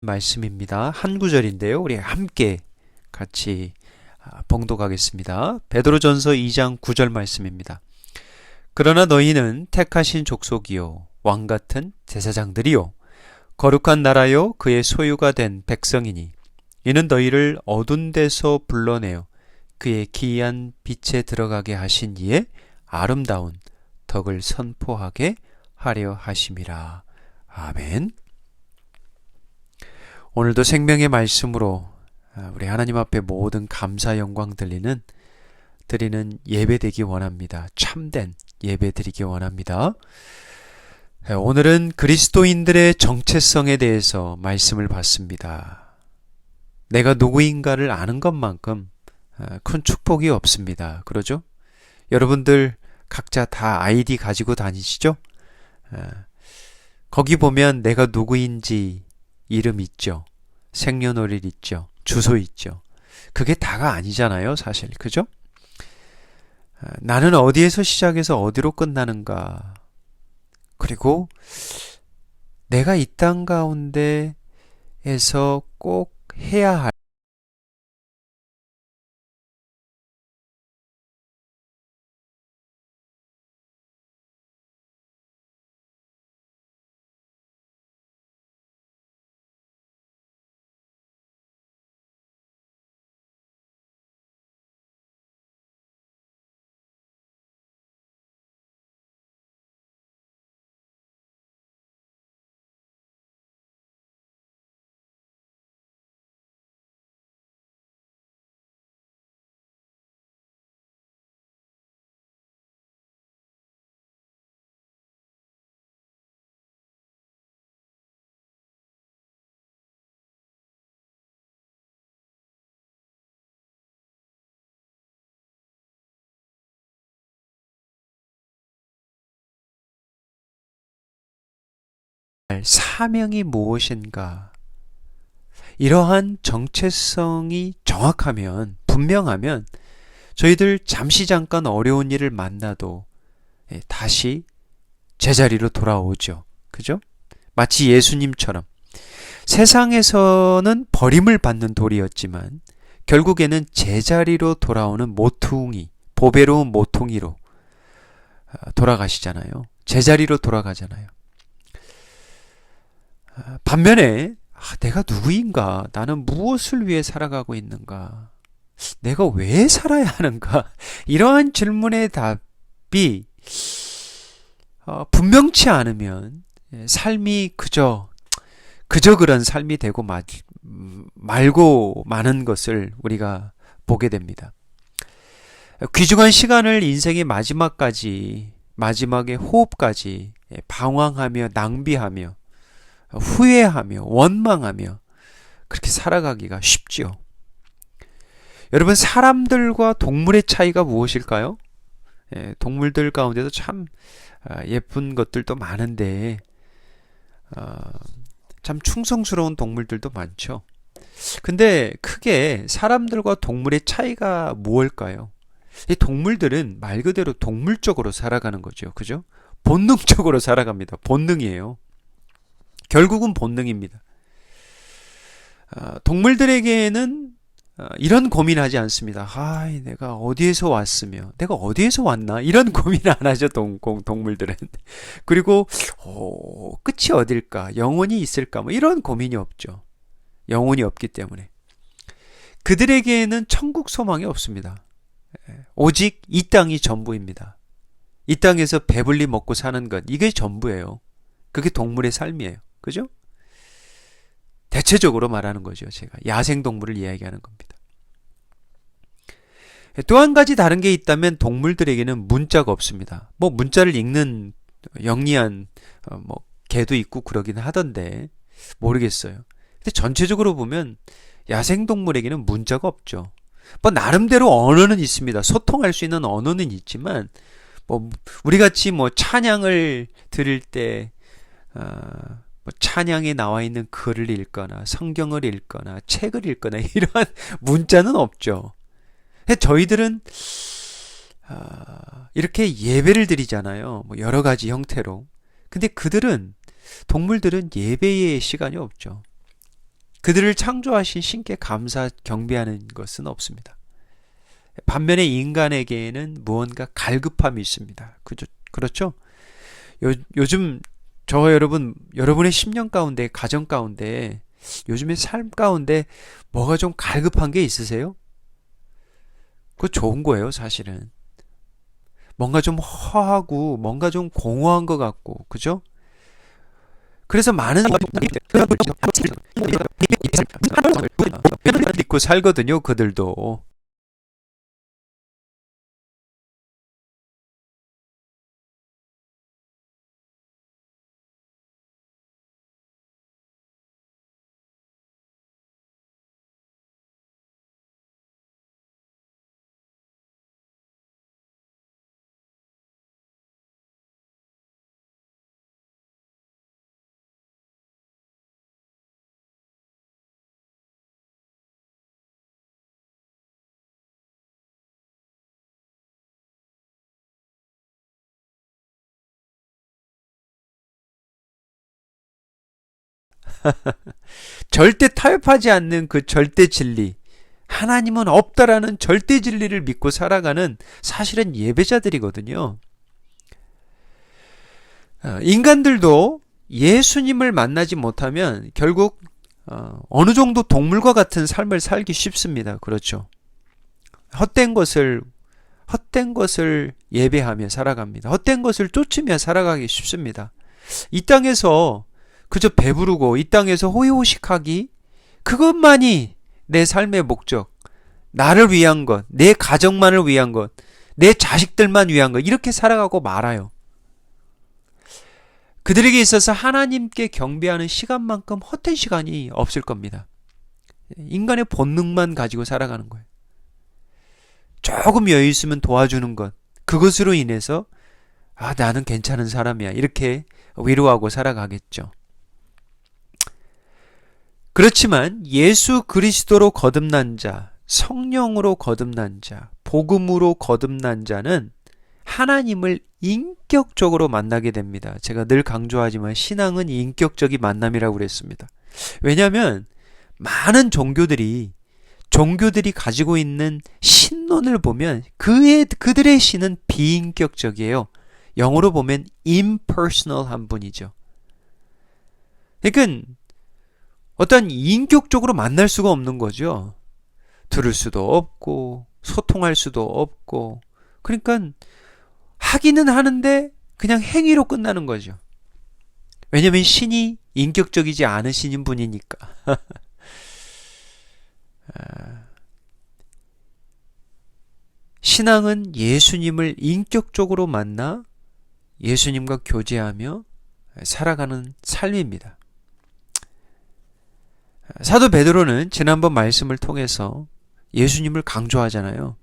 말씀입니다. 한 구절인데요. 우리 함께 같이 봉독하겠습니다. 베드로전서 2장 9절 말씀입니다. 그러나 너희는 택하신 족속이요 왕 같은 제사장들이요 거룩한 나라요 그의 소유가 된 백성이니 이는 너희를 어두운 데서 불러내어 그의 기이한 빛에 들어가게 하신 이의 아름다운 덕을 선포하게 하려 하심이라. 아멘. 오늘도 생명의 말씀으로 우리 하나님 앞에 모든 감사 영광 드리는 예배 되기 원합니다. 참된 예배 드리기 원합니다. 오늘은 그리스도인들의 정체성에 대해서 말씀을 받습니다. 내가 누구인가를 아는 것만큼 큰 축복이 없습니다. 그러죠? 여러분들 각자 다 아이디 가지고 다니시죠? 거기 보면 내가 누구인지 이름 있죠. 생년월일 있죠. 주소 있죠. 그게 다가 아니잖아요, 사실. 그죠? 나는 어디에서 시작해서 어디로 끝나는가. 그리고 내가 이 땅 가운데에서 꼭 해야 할 사명이 무엇인가. 이러한 정체성이 정확하면, 분명하면 저희들 잠시 잠깐 어려운 일을 만나도 다시 제자리로 돌아오죠. 그죠? 마치 예수님처럼 세상에서는 버림을 받는 돌이었지만 결국에는 제자리로 돌아오는 모퉁이, 보배로운 모퉁이로 돌아가시잖아요. 제자리로 돌아가잖아요. 반면에 내가 누구인가? 나는 무엇을 위해 살아가고 있는가? 내가 왜 살아야 하는가? 이러한 질문의 답이 분명치 않으면 삶이 그저 그런 삶이 되고 말고 마는 것을 우리가 보게 됩니다. 귀중한 시간을 인생의 마지막의 호흡까지 방황하며 낭비하며 후회하며 원망하며 그렇게 살아가기가 쉽지요. 여러분, 사람들과 동물의 차이가 무엇일까요? 동물들 가운데도 참 예쁜 것들도 많은데 참 충성스러운 동물들도 많죠. 근데 크게 사람들과 동물의 차이가 무엇일까요? 이 동물들은 말 그대로 동물적으로 살아가는 거죠. 그죠? 본능적으로 살아갑니다. 본능이에요. 결국은 본능입니다. 동물들에게는 이런 고민하지 않습니다. 내가 어디에서 왔으며 내가 어디에서 왔나 이런 고민 안 하죠. 동물들은. 그리고 끝이 어딜까, 영혼이 있을까, 뭐 이런 고민이 없죠. 영혼이 없기 때문에 그들에게는 천국 소망이 없습니다. 오직 이 땅이 전부입니다. 이 땅에서 배불리 먹고 사는 것, 이게 전부예요. 그게 동물의 삶이에요. 그죠? 대체적으로 말하는 거죠. 제가 야생동물을 이야기하는 겁니다. 또 한 가지 다른 게 있다면 동물들에게는 문자가 없습니다. 뭐 문자를 읽는 영리한 개도 있고 그러긴 하던데 모르겠어요. 근데 전체적으로 보면 야생동물에게는 문자가 없죠. 뭐 나름대로 언어는 있습니다. 소통할 수 있는 언어는 있지만 우리 같이 찬양을 들을 때 찬양에 나와 있는 글을 읽거나 성경을 읽거나 책을 읽거나 이러한 문자는 없죠. 저희들은 이렇게 예배를 드리잖아요. 여러 가지 형태로. 근데 동물들은 예배의 시간이 없죠. 그들을 창조하신 신께 감사 경배하는 것은 없습니다. 반면에 인간에게는 무언가 갈급함이 있습니다. 그렇죠? 요즘 저와 여러분의 10년 가운데, 가정 가운데, 요즘의 삶 가운데 뭐가 좀 갈급한 게 있으세요? 그거 좋은 거예요, 사실은. 뭔가 좀 허하고, 뭔가 좀 공허한 것 같고, 그죠? 그래서 많은 믿고 살거든요, 그들도. 절대 타협하지 않는 그 절대 진리, 하나님은 없다라는 절대 진리를 믿고 살아가는 사실은 예배자들이거든요. 인간들도 예수님을 만나지 못하면 결국 어느 정도 동물과 같은 삶을 살기 쉽습니다. 그렇죠. 헛된 것을 예배하며 살아갑니다. 헛된 것을 쫓으며 살아가기 쉽습니다. 이 땅에서 그저 배부르고 이 땅에서 호의호식하기, 그것만이 내 삶의 목적, 나를 위한 것, 내 가정만을 위한 것, 내 자식들만 위한 것, 이렇게 살아가고 말아요. 그들에게 있어서 하나님께 경배하는 시간만큼 헛된 시간이 없을 겁니다. 인간의 본능만 가지고 살아가는 거예요. 조금 여유 있으면 도와주는 것, 그것으로 인해서 나는 괜찮은 사람이야, 이렇게 위로하고 살아가겠죠. 그렇지만 예수 그리스도로 거듭난 자, 성령으로 거듭난 자, 복음으로 거듭난 자는 하나님을 인격적으로 만나게 됩니다. 제가 늘 강조하지만 신앙은 인격적인 만남이라고 그랬습니다. 왜냐하면 많은 종교들이 가지고 있는 신론을 보면 그들의 신은 비인격적이에요. 영어로 보면 impersonal한 분이죠. 그러니까 어떤 인격적으로 만날 수가 없는 거죠. 들을 수도 없고 소통할 수도 없고, 그러니까 하기는 하는데 그냥 행위로 끝나는 거죠. 왜냐하면 신이 인격적이지 않으신 분이니까. 신앙은 예수님을 인격적으로 만나 예수님과 교제하며 살아가는 삶입니다. 사도 베드로는 지난번 말씀을 통해서 예수님을 강조하잖아요.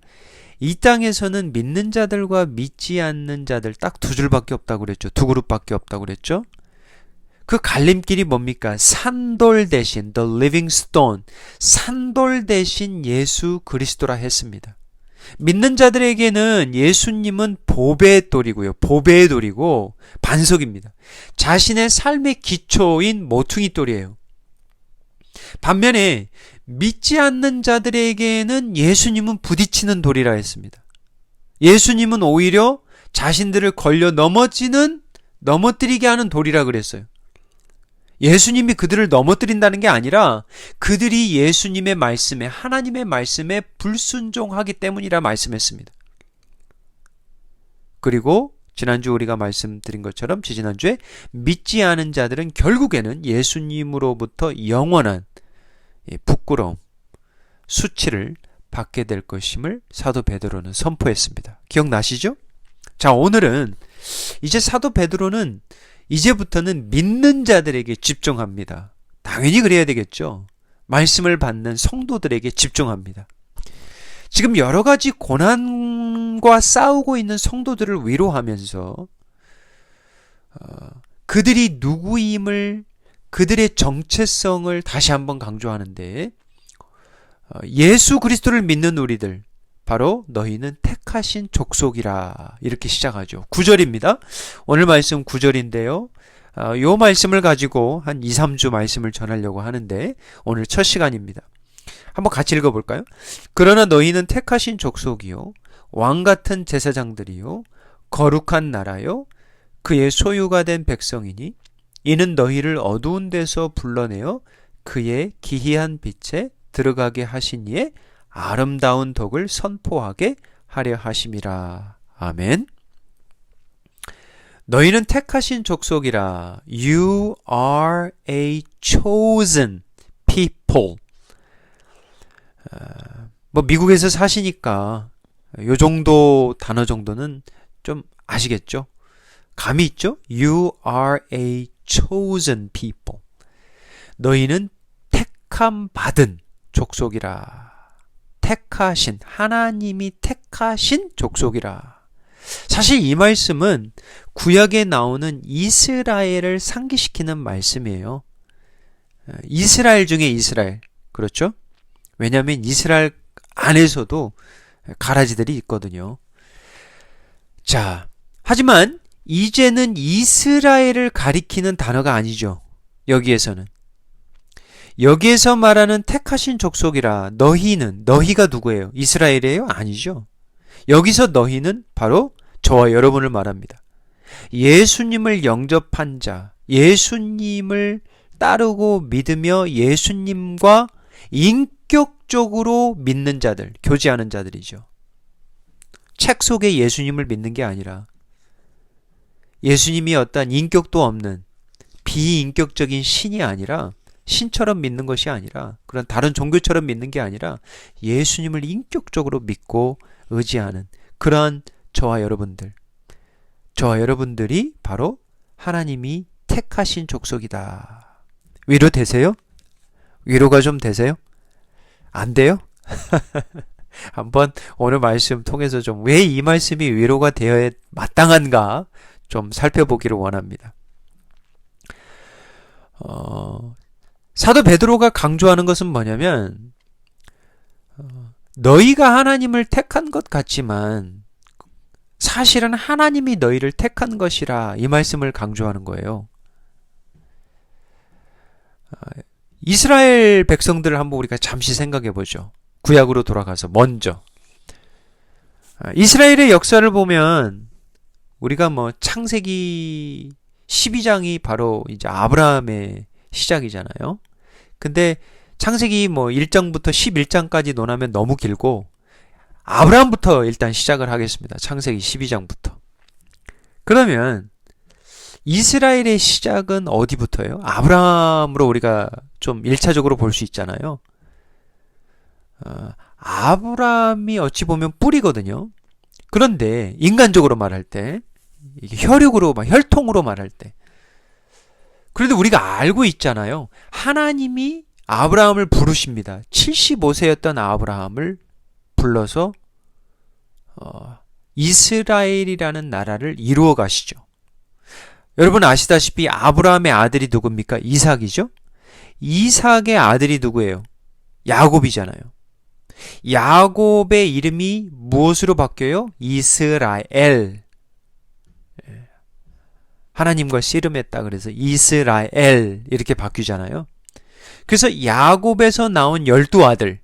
이 땅에서는 믿는 자들과 믿지 않는 자들 딱 두 줄밖에 없다고 그랬죠. 두 그룹밖에 없다고 그랬죠. 그 갈림길이 뭡니까? 산돌 대신 the living stone, 산돌 대신 예수 그리스도라 했습니다. 믿는 자들에게는 예수님은 보배의 돌이고요. 보배의 돌이고 반석입니다. 자신의 삶의 기초인 모퉁이 돌이에요. 반면에 믿지 않는 자들에게는 예수님은 부딪히는 돌이라 했습니다. 예수님은 오히려 자신들을 걸려 넘어뜨리게 하는 돌이라 그랬어요. 예수님이 그들을 넘어뜨린다는 게 아니라 그들이 예수님의 말씀에, 하나님의 말씀에 불순종하기 때문이라 말씀했습니다. 그리고 지난주 우리가 말씀드린 것처럼 지지난주에 믿지 않은 자들은 결국에는 예수님으로부터 영원한 부끄러움, 수치를 받게 될 것임을 사도 베드로는 선포했습니다. 기억나시죠? 자, 오늘은 이제 사도 베드로는 이제부터는 믿는 자들에게 집중합니다. 당연히 그래야 되겠죠. 말씀을 받는 성도들에게 집중합니다. 지금 여러 가지 고난과 싸우고 있는 성도들을 위로하면서 그들이 누구임을, 그들의 정체성을 다시 한번 강조하는데, 예수 그리스도를 믿는 우리들, 바로 너희는 택하신 족속이라, 이렇게 시작하죠. 9절입니다. 오늘 말씀 9절인데요. 요 말씀을 가지고 한 2, 3주 말씀을 전하려고 하는데 오늘 첫 시간입니다. 한번 같이 읽어볼까요? 그러나 너희는 택하신 족속이요 왕같은 제사장들이요 거룩한 나라요 그의 소유가 된 백성이니 이는 너희를 어두운 데서 불러내어 그의 기이한 빛에 들어가게 하신 이의 아름다운 덕을 선포하게 하려 하심이라. 아멘. 너희는 택하신 족속이라. You are a chosen people. 뭐 미국에서 사시니까 요 정도 단어 정도는 좀 아시겠죠? 감이 있죠? You are a chosen people. 너희는 택함 받은 족속이라. 택하신, 하나님이 택하신 족속이라. 사실 이 말씀은 구약에 나오는 이스라엘을 상기시키는 말씀이에요. 이스라엘 중에 이스라엘. 그렇죠? 왜냐하면 이스라엘 안에서도 가라지들이 있거든요. 자, 하지만 이제는 이스라엘을 가리키는 단어가 아니죠. 여기에서는. 여기에서 말하는 택하신 족속이라. 너희는, 너희가 누구예요? 이스라엘이에요? 아니죠. 여기서 너희는 바로 저와 여러분을 말합니다. 예수님을 영접한 자, 예수님을 따르고 믿으며 예수님과 인격적으로 믿는 자들, 교제하는 자들이죠. 책 속에 예수님을 믿는 게 아니라 예수님이 어떤 인격도 없는 비인격적인 신이 아니라 신처럼 믿는 것이 아니라 그런 다른 종교처럼 믿는 게 아니라 예수님을 인격적으로 믿고 의지하는 그런 저와 여러분들이 바로 하나님이 택하신 족속이다. 위로되세요? 위로가 좀 되세요? 안 돼요? 한번 오늘 말씀 통해서 좀 왜 이 말씀이 위로가 되어야 마땅한가 좀 살펴보기를 원합니다. 사도 베드로가 강조하는 것은 뭐냐면 너희가 하나님을 택한 것 같지만 사실은 하나님이 너희를 택한 것이라 이 말씀을 강조하는 거예요. 이스라엘 백성들을 한번 우리가 잠시 생각해 보죠. 구약으로 돌아가서 먼저 이스라엘의 역사를 보면 우리가 뭐 창세기 12장이 바로 이제 아브라함의 시작이잖아요. 근데 창세기 뭐 1장부터 11장까지 논하면 너무 길고 아브라함부터 일단 시작을 하겠습니다. 창세기 12장부터. 그러면 이스라엘의 시작은 어디부터예요? 아브라함으로 우리가 좀 1차적으로 볼 수 있잖아요. 아브라함이 어찌 보면 뿌리거든요. 그런데 인간적으로 말할 때 이게 혈육으로 혈통으로 말할 때 그래도 우리가 알고 있잖아요. 하나님이 아브라함을 부르십니다. 75세였던 아브라함을 불러서 이스라엘이라는 나라를 이루어 가시죠. 여러분 아시다시피 아브라함의 아들이 누굽니까? 이삭이죠. 이삭의 아들이 누구예요? 야곱이잖아요. 야곱의 이름이 무엇으로 바뀌어요? 이스라엘. 하나님과 씨름했다 그래서 이스라엘 이렇게 바뀌잖아요. 그래서 야곱에서 나온 12아들,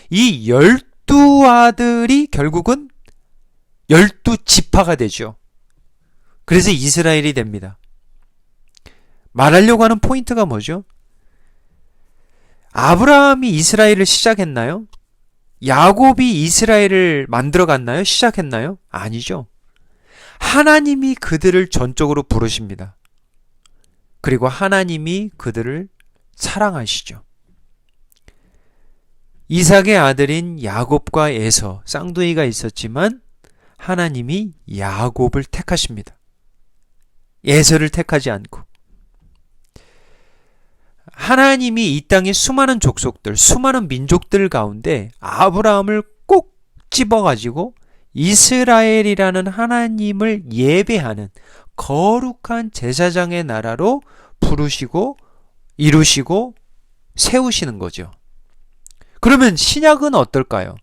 이 12아들이 결국은 12지파가 되죠. 그래서 이스라엘이 됩니다. 말하려고 하는 포인트가 뭐죠? 아브라함이 이스라엘을 시작했나요? 야곱이 이스라엘을 만들어갔나요? 시작했나요? 아니죠. 하나님이 그들을 전적으로 부르십니다. 그리고 하나님이 그들을 사랑하시죠. 이삭의 아들인 야곱과 에서 쌍둥이가 있었지만 하나님이 야곱을 택하십니다. 에서를 택하지 않고. 하나님이 이 땅의 수많은 족속들, 수많은 민족들 가운데 아브라함을 꼭 집어가지고 이스라엘이라는 하나님을 예배하는 거룩한 제사장의 나라로 부르시고 이루시고 세우시는 거죠. 그러면 신약은 어떨까요?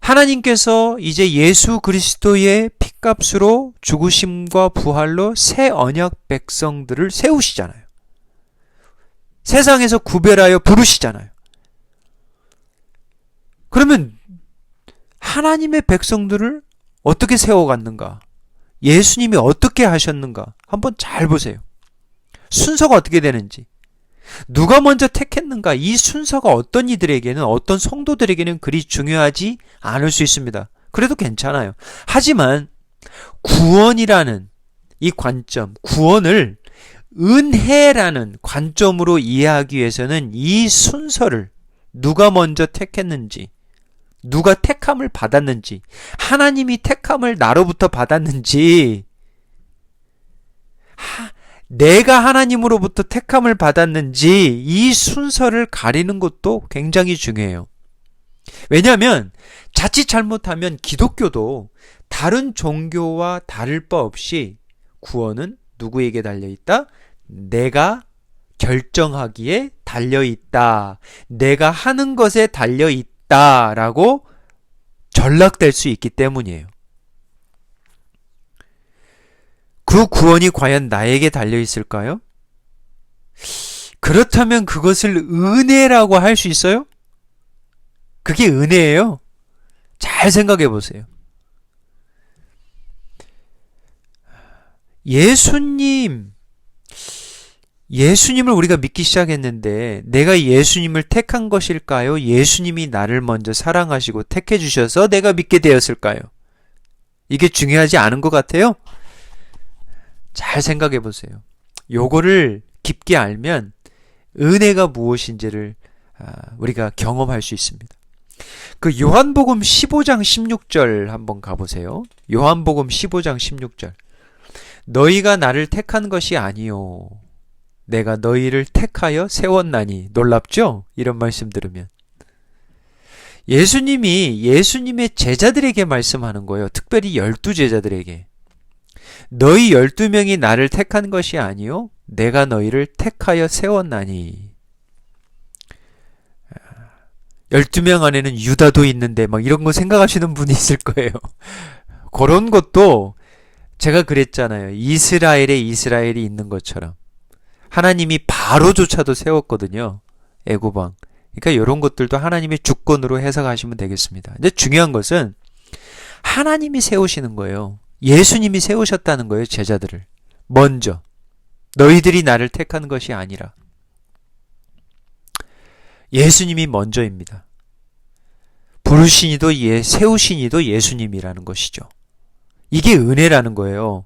하나님께서 이제 예수 그리스도의 핏값으로 죽으심과 부활로 새 언약 백성들을 세우시잖아요. 세상에서 구별하여 부르시잖아요. 그러면 하나님의 백성들을 어떻게 세워갔는가? 예수님이 어떻게 하셨는가? 한번 잘 보세요. 순서가 어떻게 되는지. 누가 먼저 택했는가? 이 순서가 어떤 이들에게는, 어떤 성도들에게는 그리 중요하지 않을 수 있습니다. 그래도 괜찮아요. 하지만 구원이라는 이 관점, 구원을 은혜라는 관점으로 이해하기 위해서는 이 순서를 누가 먼저 택했는지, 누가 택함을 받았는지, 하나님이 택함을 나로부터 받았는지, 내가 하나님으로부터 택함을 받았는지, 이 순서를 가리는 것도 굉장히 중요해요. 왜냐하면 자칫 잘못하면 기독교도 다른 종교와 다를 바 없이 구원은 누구에게 달려있다? 내가 결정하기에 달려있다. 내가 하는 것에 달려있다. 라고 전락될 수 있기 때문이에요. 그 구원이 과연 나에게 달려있을까요? 그렇다면 그것을 은혜라고 할 수 있어요? 그게 은혜예요. 잘 생각해 보세요. 예수님을 우리가 믿기 시작했는데 내가 예수님을 택한 것일까요? 예수님이 나를 먼저 사랑하시고 택해 주셔서 내가 믿게 되었을까요? 이게 중요하지 않은 것 같아요? 잘 생각해 보세요. 요거를 깊게 알면 은혜가 무엇인지를 우리가 경험할 수 있습니다. 그 요한복음 15장 16절 한번 가보세요. 요한복음 15장 16절. 너희가 나를 택한 것이 아니요 내가 너희를 택하여 세웠나니. 놀랍죠? 이런 말씀 들으면. 예수님이 예수님의 제자들에게 말씀하는 거예요. 특별히 12제자들에게. 너희 12명이 나를 택한 것이 아니요 내가 너희를 택하여 세웠나니. 12명 안에는 유다도 있는데 막 이런 거 생각하시는 분이 있을 거예요. 그런 것도 제가 그랬잖아요. 이스라엘이 있는 것처럼. 하나님이 바로조차도 세웠거든요. 애굽왕. 그러니까 이런 것들도 하나님의 주권으로 해석하시면 되겠습니다. 근데 중요한 것은 하나님이 세우시는 거예요. 예수님이 세우셨다는 거예요. 제자들을. 먼저. 너희들이 나를 택한 것이 아니라. 예수님이 먼저입니다. 부르신 이도 세우신 이도 예수님이라는 것이죠. 이게 은혜라는 거예요.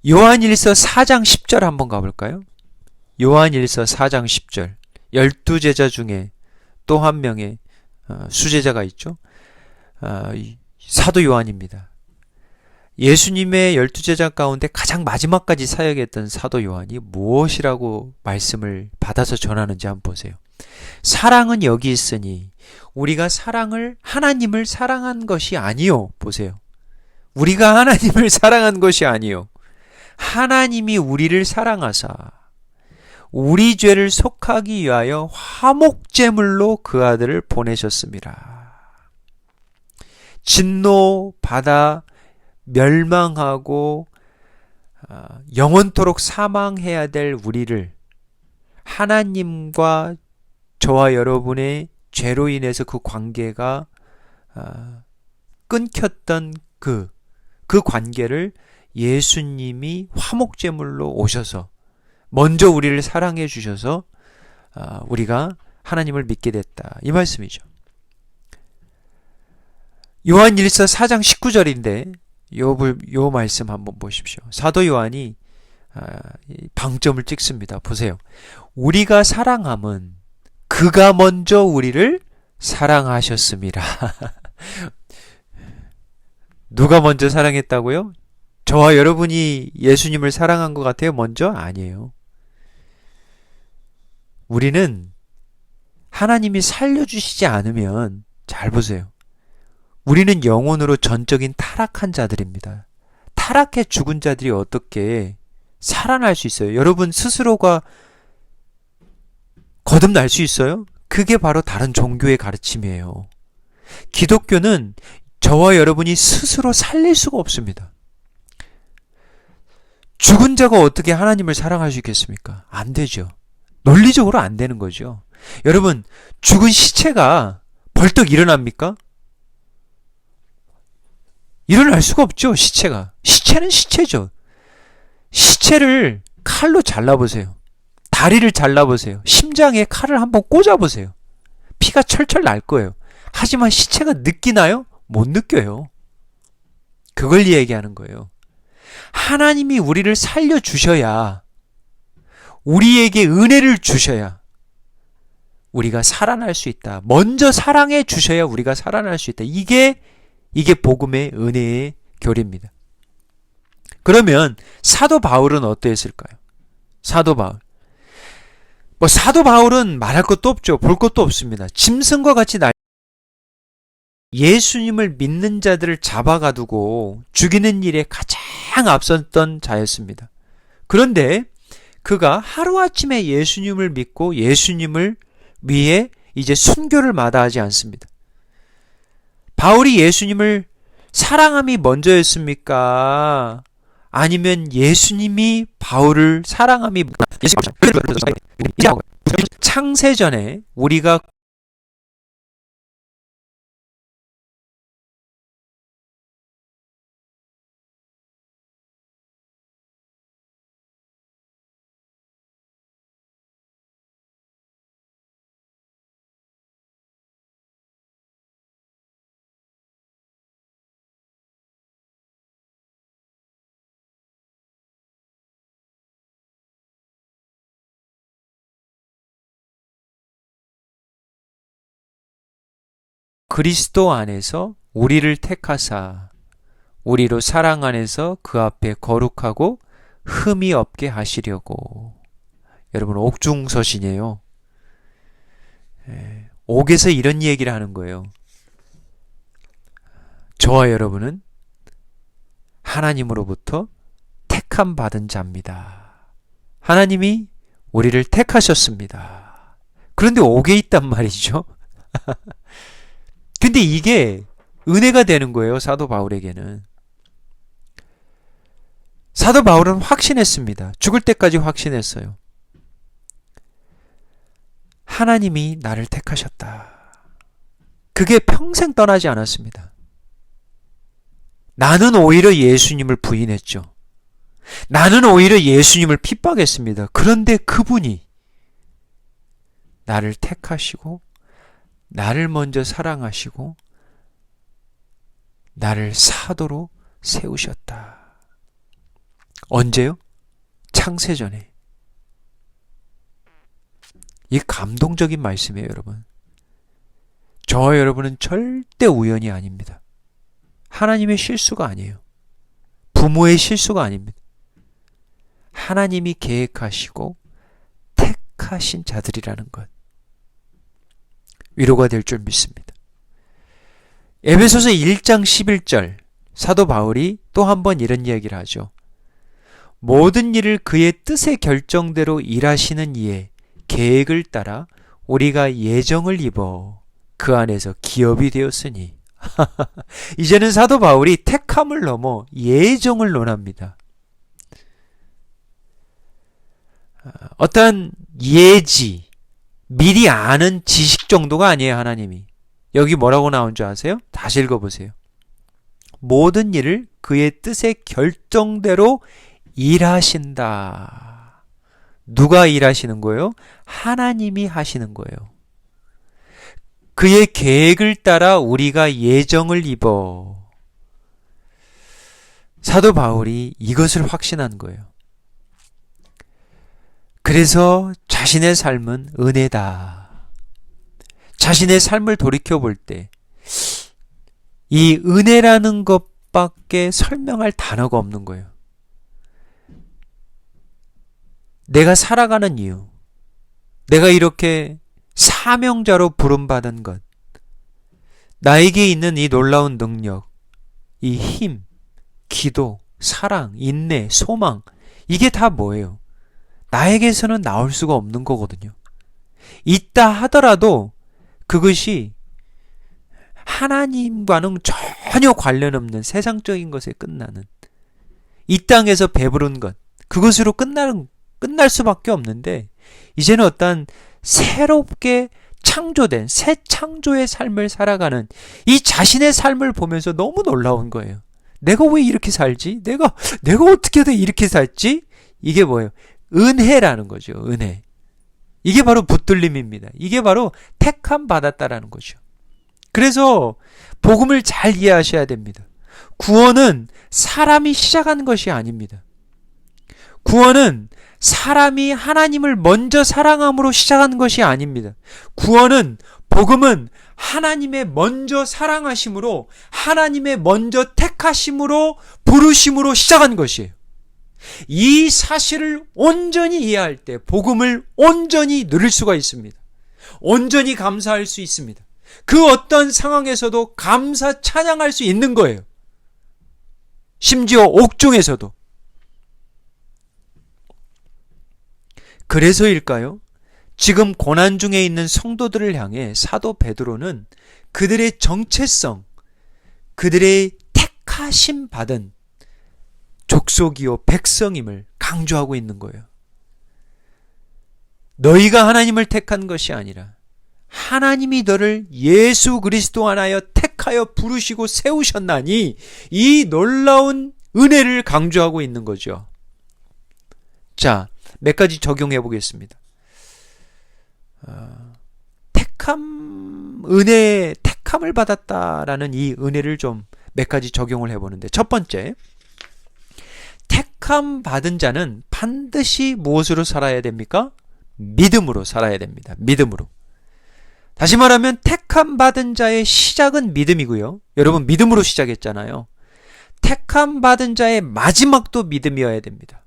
요한일서 4장 10절 한번 가볼까요? 요한일서 4장 10절. 12제자 중에 또 한 명의 수제자가 있죠. 사도 요한입니다. 예수님의 12제자 가운데 가장 마지막까지 사역했던 사도 요한이 무엇이라고 말씀을 받아서 전하는지 한번 보세요. 사랑은 여기 있으니 우리가 하나님을 사랑한 것이 아니요. 보세요. 우리가 하나님을 사랑한 것이 아니요. 하나님이 우리를 사랑하사 우리 죄를 속하기 위하여 화목제물로 그 아들을 보내셨습니다. 진노 받아 멸망하고 영원토록 사망해야 될 우리를 하나님과 저와 여러분의 죄로 인해서 그 관계가 끊겼던 그 관계를 예수님이 화목제물로 오셔서 먼저 우리를 사랑해 주셔서 우리가 하나님을 믿게 됐다. 이 말씀이죠. 요한일서 4장 19절인데 요 말씀 한번 보십시오. 사도 요한이 방점을 찍습니다. 보세요. 우리가 사랑함은 그가 먼저 우리를 사랑하셨습니다. 누가 먼저 사랑했다고요? 저와 여러분이 예수님을 사랑한 것 같아요? 먼저? 아니에요. 우리는 하나님이 살려주시지 않으면 잘 보세요. 우리는 영혼으로 전적인 타락한 자들입니다. 타락해 죽은 자들이 어떻게 살아날 수 있어요? 여러분 스스로가 거듭날 수 있어요? 그게 바로 다른 종교의 가르침이에요. 기독교는 저와 여러분이 스스로 살릴 수가 없습니다. 죽은 자가 어떻게 하나님을 사랑할 수 있겠습니까? 안 되죠. 논리적으로 안 되는 거죠. 여러분, 죽은 시체가 벌떡 일어납니까? 일어날 수가 없죠, 시체가. 시체는 시체죠. 시체를 칼로 잘라보세요. 다리를 잘라보세요. 심장에 칼을 한번 꽂아보세요. 피가 철철 날 거예요. 하지만 시체가 느끼나요? 못 느껴요. 그걸 얘기하는 거예요. 하나님이 우리를 살려주셔야, 우리에게 은혜를 주셔야 우리가 살아날 수 있다. 먼저 사랑해 주셔야 우리가 살아날 수 있다. 이게 복음의 은혜의 교리입니다. 그러면 사도 바울은 어떠했을까요? 사도 바울. 사도 바울은 말할 것도 없죠. 볼 것도 없습니다. 짐승과 같이 예수님을 믿는 자들을 잡아가두고 죽이는 일에 가장 앞섰던 자였습니다. 그런데 그가 하루아침에 예수님을 믿고 예수님을 위해 이제 순교를 마다하지 않습니다. 바울이 예수님을 사랑함이 먼저였습니까? 아니면 예수님이 바울을 사랑함이 창세전에 우리가 그리스도 안에서 우리를 택하사 우리로 사랑 안에서 그 앞에 거룩하고 흠이 없게 하시려고. 여러분, 옥중서신이에요. 옥에서 이런 얘기를 하는 거예요. 저와 여러분은 하나님으로부터 택함 받은 자입니다. 하나님이 우리를 택하셨습니다. 그런데 옥에 있단 말이죠. 근데 이게 은혜가 되는 거예요, 사도 바울에게는. 사도 바울은 확신했습니다. 죽을 때까지 확신했어요. 하나님이 나를 택하셨다. 그게 평생 떠나지 않았습니다. 나는 오히려 예수님을 부인했죠. 나는 오히려 예수님을 핍박했습니다. 그런데 그분이 나를 택하시고 나를 먼저 사랑하시고 나를 사도로 세우셨다. 언제요? 창세전에. 이 감동적인 말씀이에요, 여러분. 저와 여러분은 절대 우연이 아닙니다. 하나님의 실수가 아니에요. 부모의 실수가 아닙니다. 하나님이 계획하시고 택하신 자들이라는 것. 위로가 될 줄 믿습니다. 에베소서 1장 11절 사도 바울이 또 한 번 이런 이야기를 하죠. 모든 일을 그의 뜻의 결정대로 일하시는 이의 계획을 따라 우리가 예정을 입어 그 안에서 기업이 되었으니. 이제는 사도 바울이 택함을 넘어 예정을 논합니다. 어떠한 예지, 미리 아는 지식 정도가 아니에요, 하나님이. 여기 뭐라고 나온 줄 아세요? 다시 읽어보세요. 모든 일을 그의 뜻의 결정대로 일하신다. 누가 일하시는 거예요? 하나님이 하시는 거예요. 그의 계획을 따라 우리가 예정을 입어. 사도 바울이 이것을 확신한 거예요. 그래서 자신의 삶은 은혜다. 자신의 삶을 돌이켜볼 때 이 은혜라는 것밖에 설명할 단어가 없는 거예요. 내가 살아가는 이유, 내가 이렇게 사명자로 부름받은 것, 나에게 있는 이 놀라운 능력, 이 힘, 기도, 사랑, 인내, 소망, 이게 다 뭐예요? 나에게서는 나올 수가 없는 거거든요. 있다 하더라도 그것이 하나님과는 전혀 관련 없는 세상적인 것에 끝나는, 이 땅에서 배부른 것, 그것으로 끝날 수밖에 없는데, 이제는 어떤 새롭게 창조된 새 창조의 삶을 살아가는 이 자신의 삶을 보면서 너무 놀라운 거예요. 내가 왜 이렇게 살지? 내가 어떻게 이렇게 살지? 이게 뭐예요? 은혜라는 거죠. 은혜. 이게 바로 붙들림입니다. 이게 바로 택함 받았다라는 거죠. 그래서 복음을 잘 이해하셔야 됩니다. 구원은 사람이 시작하는 것이 아닙니다. 구원은 사람이 하나님을 먼저 사랑함으로 시작하는 것이 아닙니다. 구원은, 복음은 하나님의 먼저 사랑하심으로, 하나님의 먼저 택하심으로, 부르심으로 시작한 것이에요. 이 사실을 온전히 이해할 때 복음을 온전히 누릴 수가 있습니다. 온전히 감사할 수 있습니다. 그 어떤 상황에서도 감사 찬양할 수 있는 거예요. 심지어 옥중에서도. 그래서일까요? 지금 고난 중에 있는 성도들을 향해 사도 베드로는 그들의 정체성, 그들의 택하심 받은 족속이요 백성임을 강조하고 있는 거예요. 너희가 하나님을 택한 것이 아니라 하나님이 너를 예수 그리스도 안하여 택하여 부르시고 세우셨나니, 이 놀라운 은혜를 강조하고 있는 거죠. 자, 몇 가지 적용해 보겠습니다. 택함을 받았다라는 이 은혜를 좀 몇 가지 적용을 해보는데, 첫 번째, 택함 받은 자는 반드시 무엇으로 살아야 됩니까? 믿음으로 살아야 됩니다. 믿음으로. 다시 말하면 택함 받은 자의 시작은 믿음이고요. 여러분 믿음으로 시작했잖아요. 택함 받은 자의 마지막도 믿음이어야 됩니다.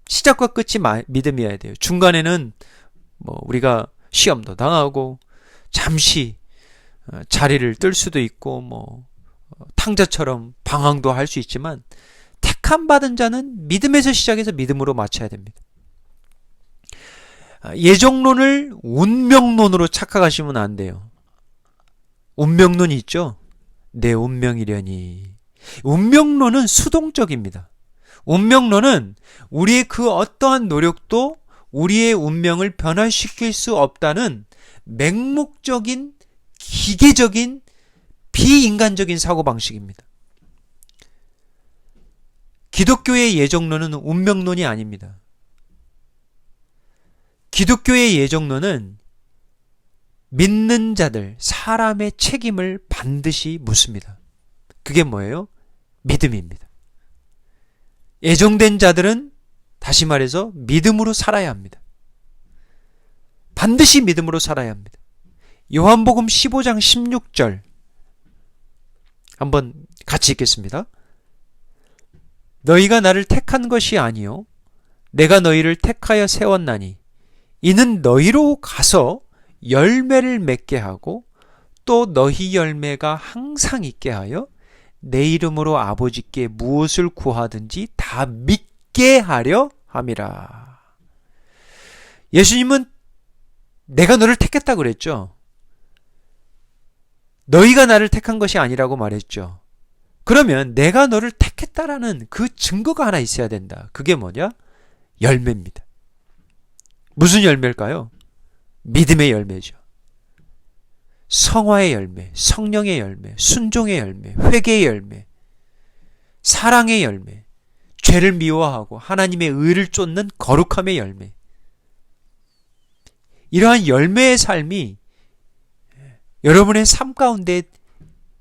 시작과 끝이 믿음이어야 돼요. 중간에는 우리가 시험도 당하고 잠시 자리를 뜰 수도 있고 탕자처럼 방황도 할 수 있지만, 택함 받은 자는 믿음에서 시작해서 믿음으로 마쳐야 됩니다. 예정론을 운명론으로 착각하시면 안 돼요. 운명론이 있죠? 내 운명이려니. 운명론은 수동적입니다. 운명론은 우리의 그 어떠한 노력도 우리의 운명을 변화시킬 수 없다는 맹목적인, 기계적인, 비인간적인 사고방식입니다. 기독교의 예정론은 운명론이 아닙니다. 기독교의 예정론은 믿는 자들, 사람의 책임을 반드시 묻습니다. 그게 뭐예요? 믿음입니다. 예정된 자들은 다시 말해서 믿음으로 살아야 합니다. 반드시 믿음으로 살아야 합니다. 요한복음 15장 16절 한번 같이 읽겠습니다. 너희가 나를 택한 것이 아니요 내가 너희를 택하여 세웠나니 이는 너희로 가서 열매를 맺게 하고 또 너희 열매가 항상 있게 하여 내 이름으로 아버지께 무엇을 구하든지 다 믿게 하려 함이라. 예수님은 내가 너를 택했다 그랬죠. 너희가 나를 택한 것이 아니라고 말했죠. 그러면 내가 너를 택했다라는 그 증거가 하나 있어야 된다. 그게 뭐냐? 열매입니다. 무슨 열매일까요? 믿음의 열매죠. 성화의 열매, 성령의 열매, 순종의 열매, 회개의 열매, 사랑의 열매, 죄를 미워하고 하나님의 의를 쫓는 거룩함의 열매. 이러한 열매의 삶이 여러분의 삶 가운데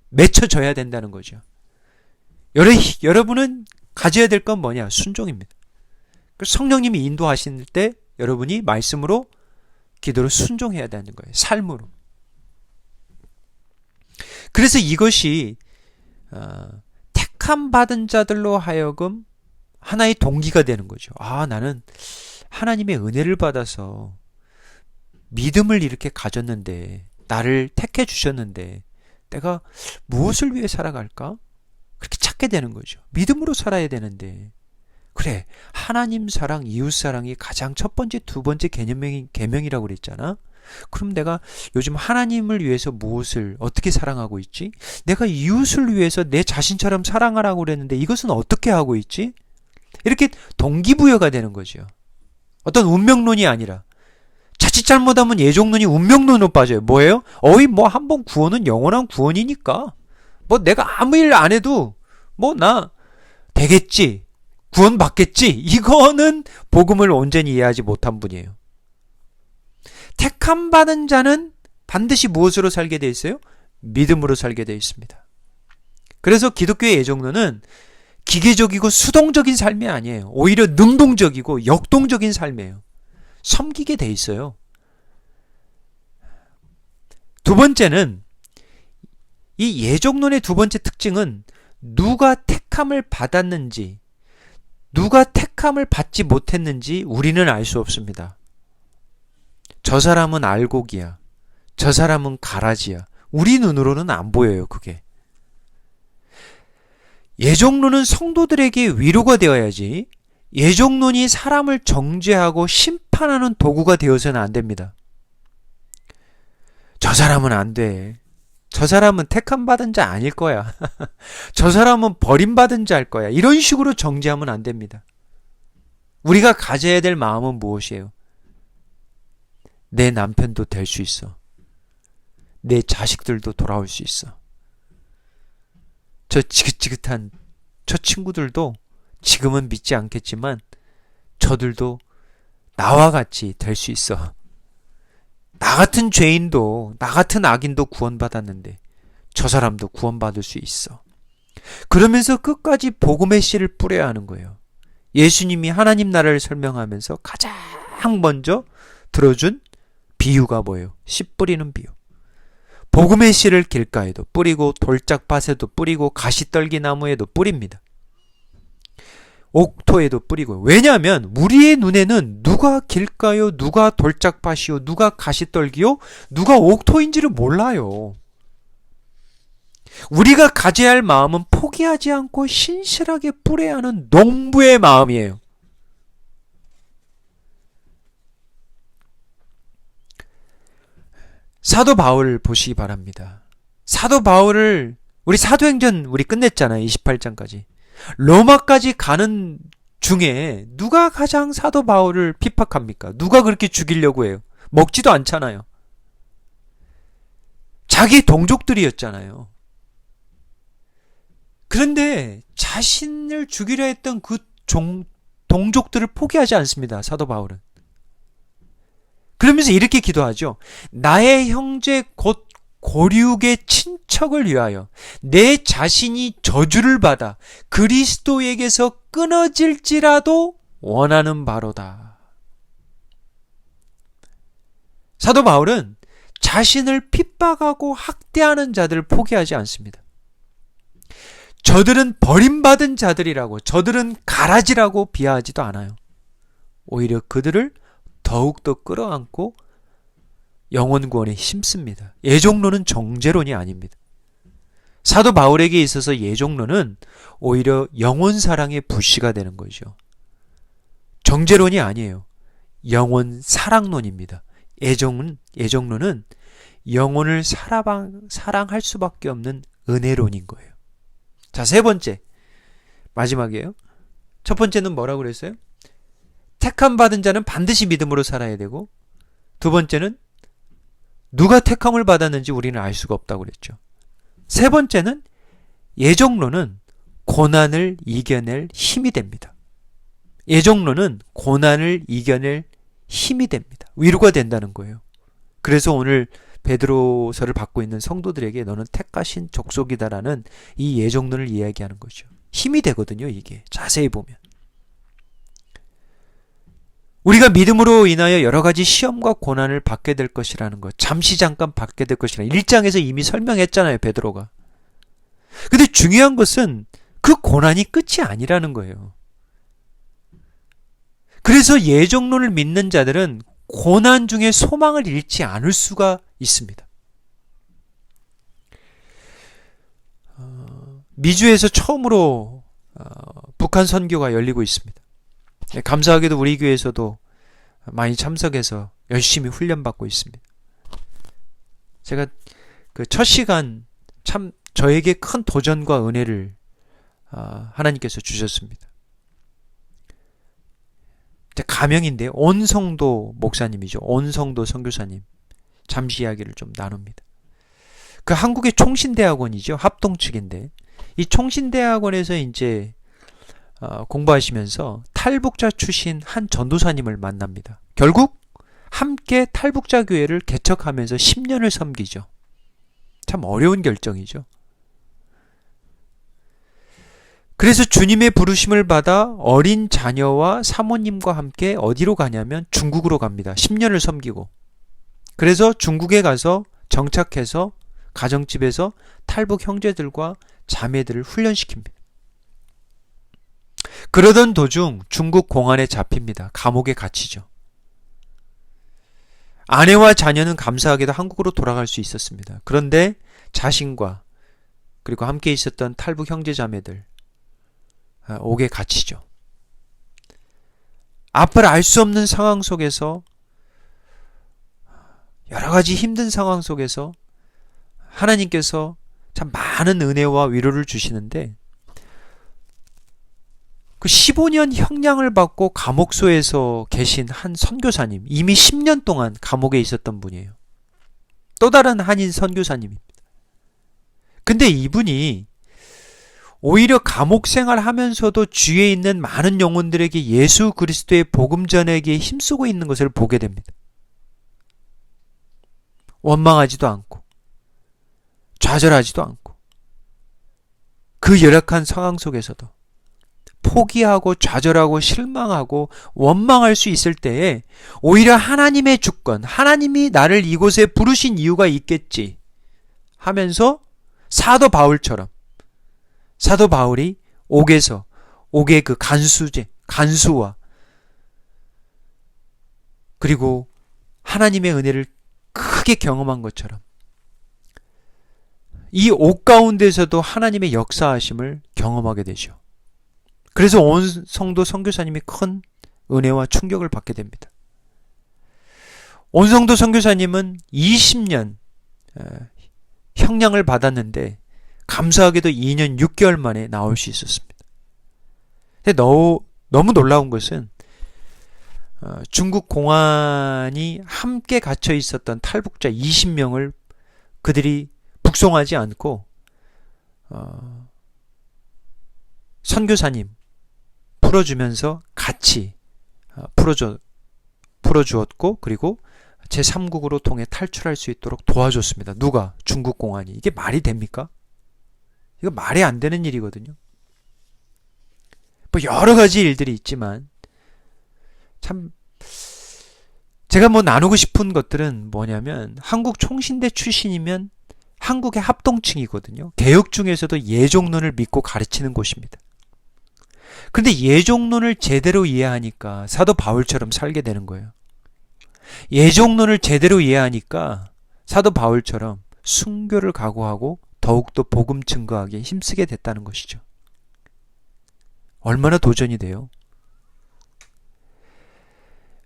맺혀져야 된다는 거죠. 여러분은 가져야 될 건 뭐냐? 순종입니다. 성령님이 인도하실 때 여러분이 말씀으로, 기도로 순종해야 되는 거예요. 삶으로. 그래서 이것이 택함 받은 자들로 하여금 하나의 동기가 되는 거죠. 나는 하나님의 은혜를 받아서 믿음을 이렇게 가졌는데, 나를 택해 주셨는데 내가 무엇을 위해 살아갈까? 그렇게 찾게 되는 거죠. 믿음으로 살아야 되는데 그래, 하나님 사랑, 이웃 사랑이 가장 첫 번째, 두 번째 계명이라고 그랬잖아. 그럼 내가 요즘 하나님을 위해서 무엇을 어떻게 사랑하고 있지? 내가 이웃을 위해서 내 자신처럼 사랑하라고 그랬는데 이것은 어떻게 하고 있지? 이렇게 동기부여가 되는 거죠. 어떤 운명론이 아니라 자칫 잘못하면 예종론이 운명론으로 빠져요. 뭐예요? 뭐 한번 구원은 영원한 구원이니까 뭐 내가 아무 일 안 해도 뭐 나 되겠지, 구원 받겠지. 이거는 복음을 온전히 이해하지 못한 분이에요. 택함 받은 자는 반드시 무엇으로 살게 돼 있어요? 믿음으로 살게 돼 있습니다. 그래서 기독교의 예종론은 기계적이고 수동적인 삶이 아니에요. 오히려 능동적이고 역동적인 삶이에요. 섬기게 돼 있어요. 두 번째는, 이 예종론의 두 번째 특징은 누가 택함을 받았는지, 누가 택함을 받지 못했는지 우리는 알 수 없습니다. 저 사람은 알곡이야, 저 사람은 가라지야. 우리 눈으로는 안 보여요, 그게. 예종론은 성도들에게 위로가 되어야지, 예종론이 사람을 정죄하고 심판하는 도구가 되어서는 안 됩니다. 저 사람은 안 돼. 저 사람은 택함 받은 자 아닐 거야. 저 사람은 버림받은 자일 거야. 이런 식으로 정죄하면 안 됩니다. 우리가 가져야 될 마음은 무엇이에요? 내 남편도 될 수 있어. 내 자식들도 돌아올 수 있어. 저 지긋지긋한 저 친구들도 지금은 믿지 않겠지만 저들도 나와 같이 될 수 있어. 나 같은 죄인도, 나 같은 악인도 구원받았는데 저 사람도 구원받을 수 있어. 그러면서 끝까지 복음의 씨를 뿌려야 하는 거예요. 예수님이 하나님 나라를 설명하면서 가장 먼저 들어준 비유가 뭐예요? 씨 뿌리는 비유. 복음의 씨를 길가에도 뿌리고 돌짝밭에도 뿌리고 가시떨기 나무에도 뿌립니다. 옥토에도 뿌리고. 왜냐하면 우리의 눈에는 누가 길가요, 누가 돌짝밭이요, 누가 가시떨기요, 누가 옥토인지를 몰라요. 우리가 가져야 할 마음은 포기하지 않고 신실하게 뿌려야 하는 농부의 마음이에요. 사도 바울을 보시기 바랍니다. 사도 바울을 우리 사도행전 우리 끝냈잖아요. 28장까지. 로마까지 가는 중에 누가 가장 사도 바울을 핍박합니까? 누가 그렇게 죽이려고 해요? 먹지도 않잖아요. 자기 동족들이었잖아요. 그런데 자신을 죽이려 했던 그 동족들을 포기하지 않습니다. 사도 바울은. 그러면서 이렇게 기도하죠. 나의 형제 곧 고륙의 친척을 위하여 내 자신이 저주를 받아 그리스도에게서 끊어질지라도 원하는 바로다. 사도 바울은 자신을 핍박하고 학대하는 자들을 포기하지 않습니다. 저들은 버림받은 자들이라고, 저들은 가라지라고 비하하지도 않아요. 오히려 그들을 더욱더 끌어안고 영혼 구원에 힘씁니다. 예종론은 정죄론이 아닙니다. 사도 바울에게 있어서 예종론은 오히려 영혼 사랑의 불씨가 되는 거죠. 정죄론이 아니에요. 영혼 사랑론입니다. 예종론은 영혼을 사랑할 수밖에 없는 은혜론인 거예요. 자, 세 번째, 마지막이에요. 첫 번째는 뭐라고 그랬어요? 택함 받은 자는 반드시 믿음으로 살아야 되고, 두 번째는 누가 택함을 받았는지 우리는 알 수가 없다고 그랬죠. 세 번째는 예종론은 고난을 이겨낼 힘이 됩니다. 예종론은 고난을 이겨낼 힘이 됩니다. 위로가 된다는 거예요. 그래서 오늘 베드로서를 받고 있는 성도들에게 너는 택하신 족속이다라는 이 예종론을 이야기하는 거죠. 힘이 되거든요, 이게. 자세히 보면. 우리가 믿음으로 인하여 여러 가지 시험과 고난을 받게 될 것이라는 것, 잠시 잠깐 받게 될 것이라는 1장에서 이미 설명했잖아요, 베드로가. 근데 중요한 것은 그 고난이 끝이 아니라는 거예요. 그래서 예종론을 믿는 자들은 고난 중에 소망을 잃지 않을 수가 있습니다. 미주에서 처음으로 북한 선교가 열리고 있습니다. 감사하게도 우리 교회에서도 많이 참석해서 열심히 훈련받고 있습니다. 제가 그 첫 시간 참 저에게 큰 도전과 은혜를 하나님께서 주셨습니다. 가명인데 온성도 목사님이죠. 온성도 선교사님. 잠시 이야기를 좀 나눕니다. 그 한국의 총신대학원이죠. 합동 측인데 이 총신대학원에서 이제 공부하시면서 탈북자 출신 한 전도사님을 만납니다. 결국 함께 탈북자 교회를 개척하면서 10년을 섬기죠. 참 어려운 결정이죠. 그래서 주님의 부르심을 받아 어린 자녀와 사모님과 함께 어디로 가냐면 중국으로 갑니다. 10년을 섬기고. 그래서 중국에 가서 정착해서 가정집에서 탈북 형제들과 자매들을 훈련시킵니다. 그러던 도중 중국 공안에 잡힙니다. 감옥에 갇히죠. 아내와 자녀는 감사하게도 한국으로 돌아갈 수 있었습니다. 그런데 자신과 그리고 함께 있었던 탈북 형제 자매들 옥에 갇히죠. 앞을 알 수 없는 상황 속에서 여러 가지 힘든 상황 속에서 하나님께서 참 많은 은혜와 위로를 주시는데 그 15년 형량을 받고 감옥소에서 계신 한 선교사님, 이미 10년 동안 감옥에 있었던 분이에요. 또 다른 한인 선교사님입니다. 근데 이분이 오히려 감옥 생활하면서도 주위에 있는 많은 영혼들에게 예수 그리스도의 복음 전하기에 힘쓰고 있는 것을 보게 됩니다. 원망하지도 않고 좌절하지도 않고 그 열악한 상황 속에서도 포기하고 좌절하고 실망하고 원망할 수 있을 때에 오히려 하나님의 주권, 하나님이 나를 이곳에 부르신 이유가 있겠지 하면서 사도 바울이 옥의 그 간수와 그리고 하나님의 은혜를 크게 경험한 것처럼 이 옥 가운데서도 하나님의 역사하심을 경험하게 되죠. 그래서 온 성도 선교사님이 큰 은혜와 충격을 받게 됩니다. 온 성도 선교사님은 20년 형량을 받았는데 감사하게도 2년 6개월 만에 나올 수 있었습니다. 근데 너무 놀라운 것은 중국 공안이 함께 갇혀 있었던 탈북자 20명을 그들이 북송하지 않고 선교사님 풀어주면서 같이 풀어주었고 그리고 제3국으로 통해 탈출할 수 있도록 도와줬습니다. 누가? 중국 공안이. 이게 말이 됩니까? 이거 말이 안 되는 일이거든요. 뭐 여러 가지 일들이 있지만 참 제가 나누고 싶은 것들은 뭐냐면 한국 총신대 출신이면 한국의 합동층이거든요. 개혁 중에서도 예종론을 믿고 가르치는 곳입니다. 그런데 예종론을 제대로 이해하니까 사도 바울처럼 살게 되는 거예요. 예종론을 제대로 이해하니까 사도 바울처럼 순교를 각오하고 더욱더 복음 증거하기에 힘쓰게 됐다는 것이죠. 얼마나 도전이 돼요?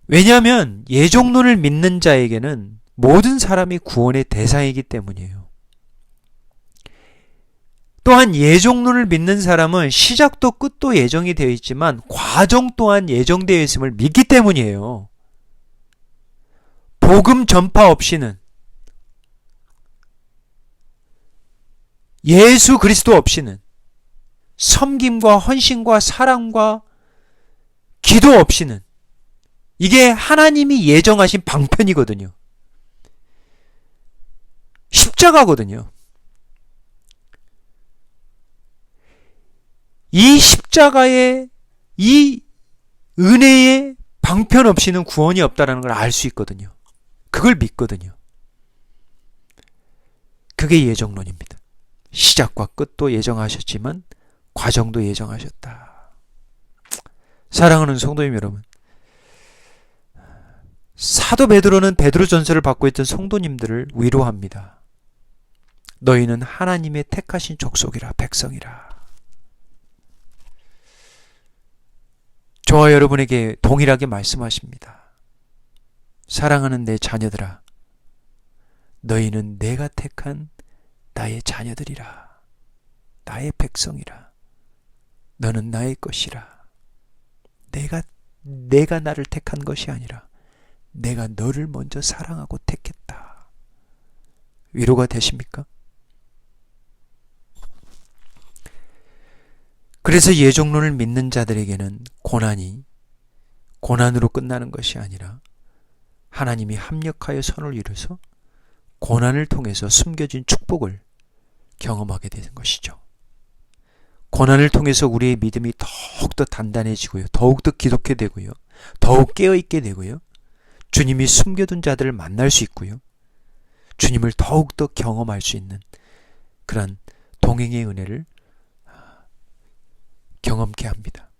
왜냐하면 예종론을 믿는 자에게는 모든 사람이 구원의 대상이기 때문이에요. 또한 예종론을 믿는 사람은 시작도 끝도 예정이 되어 있지만 과정 또한 예정되어 있음을 믿기 때문이에요. 복음 전파 없이는 예수 그리스도 없이는 섬김과 헌신과 사랑과 기도 없이는 이게 하나님이 예정하신 방편이거든요. 십자가거든요. 이 십자가의 이 은혜의 방편 없이는 구원이 없다는 걸 알 수 있거든요. 그걸 믿거든요. 그게 예정론입니다. 시작과 끝도 예정하셨지만 과정도 예정하셨다. 사랑하는 성도님 여러분, 사도 베드로는 베드로전서를 받고 있던 성도님들을 위로합니다. 너희는 하나님의 택하신 족속이라 백성이라. 저와 여러분에게 동일하게 말씀하십니다. 사랑하는 내 자녀들아, 너희는 내가 택한 나의 자녀들이라. 나의 백성이라. 너는 나의 것이라. 내가 나를 택한 것이 아니라 내가 너를 먼저 사랑하고 택했다. 위로가 되십니까? 그래서 예종론을 믿는 자들에게는 고난이 고난으로 끝나는 것이 아니라 하나님이 합력하여 선을 이루어서 고난을 통해서 숨겨진 축복을 경험하게 되는 것이죠. 고난을 통해서 우리의 믿음이 더욱더 단단해지고요. 더욱더 기독해 되고요. 더욱 깨어있게 되고요. 주님이 숨겨둔 자들을 만날 수 있고요. 주님을 더욱더 경험할 수 있는 그런 동행의 은혜를 경험케 합니다.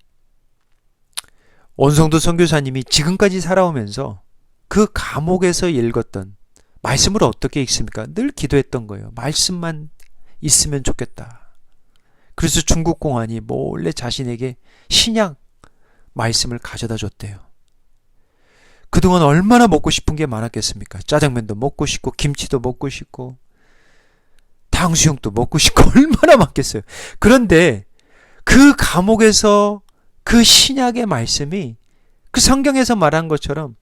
원성도 선교사님이 지금까지 살아오면서 그 감옥에서 읽었던 말씀을 어떻게 읽습니까? 늘 기도했던 거예요. 말씀만 있으면 좋겠다. 그래서 중국 공안이 몰래 자신에게 신약 말씀을 가져다 줬대요. 그동안 얼마나 먹고 싶은 게 많았겠습니까? 짜장면도 먹고 싶고 김치도 먹고 싶고 탕수육도 먹고 싶고 얼마나 많겠어요. 그런데 그 감옥에서 그 신약의 말씀이 그 성경에서 말한 것처럼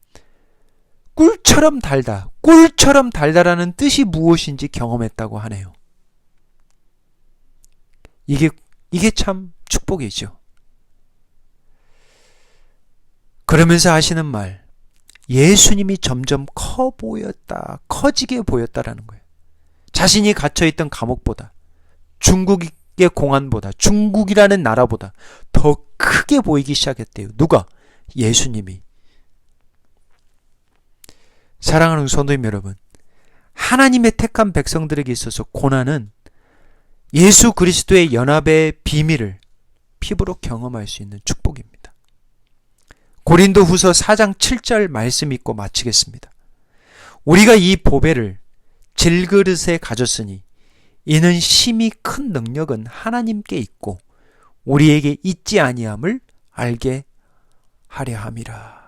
꿀처럼 달다. 꿀처럼 달다라는 뜻이 무엇인지 경험했다고 하네요. 이게 참 축복이죠. 그러면서 하시는 말, 예수님이 점점 커지게 보였다라는 거예요. 자신이 갇혀있던 감옥보다, 중국의 공안보다, 중국이라는 나라보다 더 크게 보이기 시작했대요. 누가? 예수님이. 사랑하는 성도님 여러분, 하나님의 택한 백성들에게 있어서 고난은 예수 그리스도의 연합의 비밀을 피부로 경험할 수 있는 축복입니다. 고린도 후서 4장 7절 말씀 읽고 마치겠습니다. 우리가 이 보배를 질그릇에 가졌으니 이는 심히 큰 능력은 하나님께 있고 우리에게 있지 아니함을 알게 하려 함이라.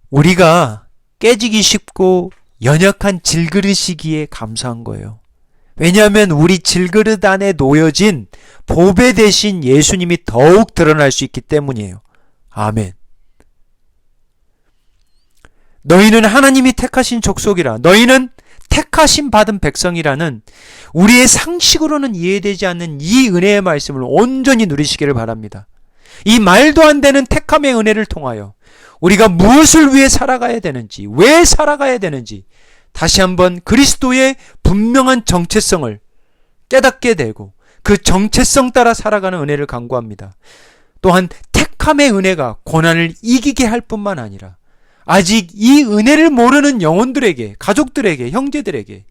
우리가 깨지기 쉽고 연약한 질그릇이기에 감사한 거예요. 왜냐하면 우리 질그릇 안에 놓여진 보배 대신 예수님이 더욱 드러날 수 있기 때문이에요. 아멘. 너희는 하나님이 택하신 족속이라. 너희는 택하심 받은 백성이라는 우리의 상식으로는 이해되지 않는 이 은혜의 말씀을 온전히 누리시기를 바랍니다. 이 말도 안 되는 택함의 은혜를 통하여 우리가 무엇을 위해 살아가야 되는지, 왜 살아가야 되는지 다시 한번 그리스도의 분명한 정체성을 깨닫게 되고 그 정체성 따라 살아가는 은혜를 간구합니다. 또한 택함의 은혜가 고난을 이기게 할 뿐만 아니라 아직 이 은혜를 모르는 영혼들에게, 가족들에게, 형제들에게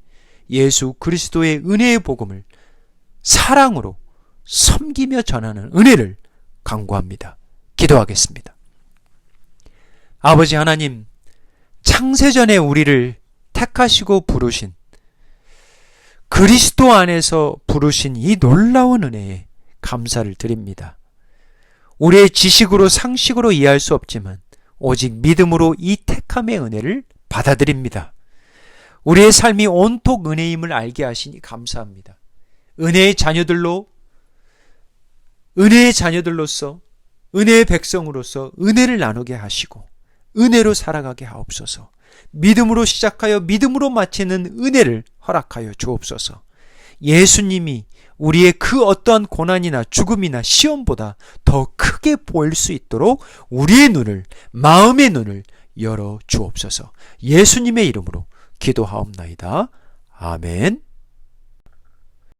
예수 그리스도의 은혜의 복음을 사랑으로 섬기며 전하는 은혜를 간구합니다. 기도하겠습니다. 아버지 하나님, 창세전에 우리를 택하시고 부르신 그리스도 안에서 부르신 이 놀라운 은혜에 감사를 드립니다. 우리의 지식으로 상식으로 이해할 수 없지만 오직 믿음으로 이 택함의 은혜를 받아들입니다. 우리의 삶이 온통 은혜임을 알게 하시니 감사합니다. 은혜의 자녀들로서 은혜의 백성으로서 은혜를 나누게 하시고 은혜로 살아가게 하옵소서. 믿음으로 시작하여 믿음으로 마치는 은혜를 허락하여 주옵소서. 예수님이 우리의 그 어떠한 고난이나 죽음이나 시험보다 더 크게 보일 수 있도록 우리의 눈을, 마음의 눈을 열어 주옵소서. 예수님의 이름으로 기도하옵나이다. 아멘.